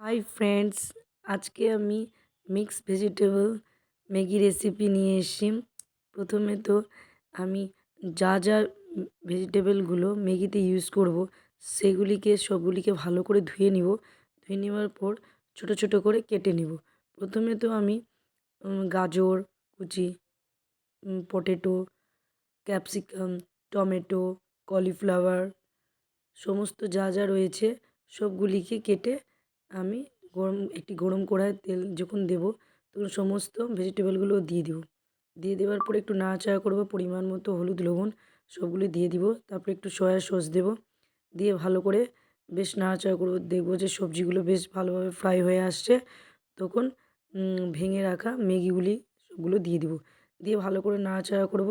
Hi friends, আজকে আমি mix vegetable Maggi recipe নিয়ে এসেছি। প্রথমে তো আমি যা যা ভেজিটেবলগুলো ম্যাগিতে ইউজ করব সেগুলিকে সবগুলিকে ভালো করে ধুয়ে নিব। ধুয়ে নেওয়ার পর ছোট ছোট করে কেটে নিব। প্রথমে তো আমি গাজর কুচি, পটেটো, ক্যাপসিকাম, টমেটো, কলিফ্লাওয়ার সমস্ত যা যা রয়েছে সবগুলিকে কেটে আমি একটি গরম কড়াইয়ে তেল যখন দেব তখন সমস্ত ভেজিটেবলগুলো দিয়ে দিব। দিয়ে দেওয়ার পরে একটু নাড়াচাড়া করব, পরিমাণ মতো হলুদ লবণ সবগুলি দিয়ে দিব। তারপরে একটু সয়া সস দেব, দিয়ে ভালো করে বেশ নাড়াচাড়া করব। দেখব যে সবজিগুলো বেশ ভালোভাবে ফ্রাই হয়ে আসছে, তখন ভেঙে রাখা ম্যাগিগুলি সবগুলো দিয়ে দিব। দিয়ে ভালো করে নাড়াচাড়া করব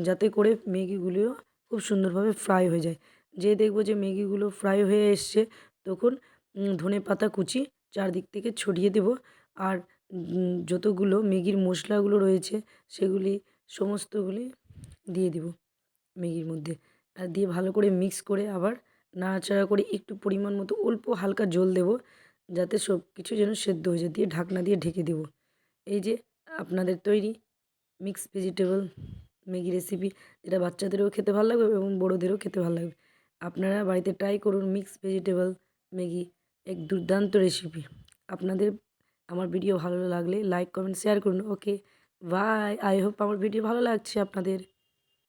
যাতে করে ম্যাগিগুলিও খুব সুন্দরভাবে ফ্রাই হয়ে যায়। যেই দেখব যে ম্যাগিগুলো ফ্রাই হয়ে এসছে তখন ধনেপাতা কুচি চারদিক থেকে ছড়িয়ে দেব। আর যতগুলো ম্যাগির মশলাগুলো রয়েছে সেগুলি সমস্তগুলি দিয়ে দিব ম্যাগির মধ্যে। আর দিয়ে ভালো করে মিক্স করে আবার নাড়াচাড়া করে একটু পরিমাণ মতো অল্প হালকা জল দেব, যাতে সব কিছু যেন সেদ্ধ হয়ে যায়। দিয়ে ঢাকনা দিয়ে ঢেকে দেব। এই যে আপনাদের তৈরি মিক্স ভেজিটেবল ম্যাগি রেসিপি, যেটা বাচ্চাদেরও খেতে ভালো লাগবে এবং বড়োদেরও খেতে ভালো লাগবে। আপনারা বাড়িতে ট্রাই করুন মিক্স ভেজিটেবল ম্যাগি, এক দুর্দান্ত রেসিপি। আপনাদের আমার ভিডিও ভালো লাগলে লাইক কমেন্ট শেয়ার করুন। ওকে, বাই। আই হোপ আমার ভিডিও ভালো লাগছে আপনাদের।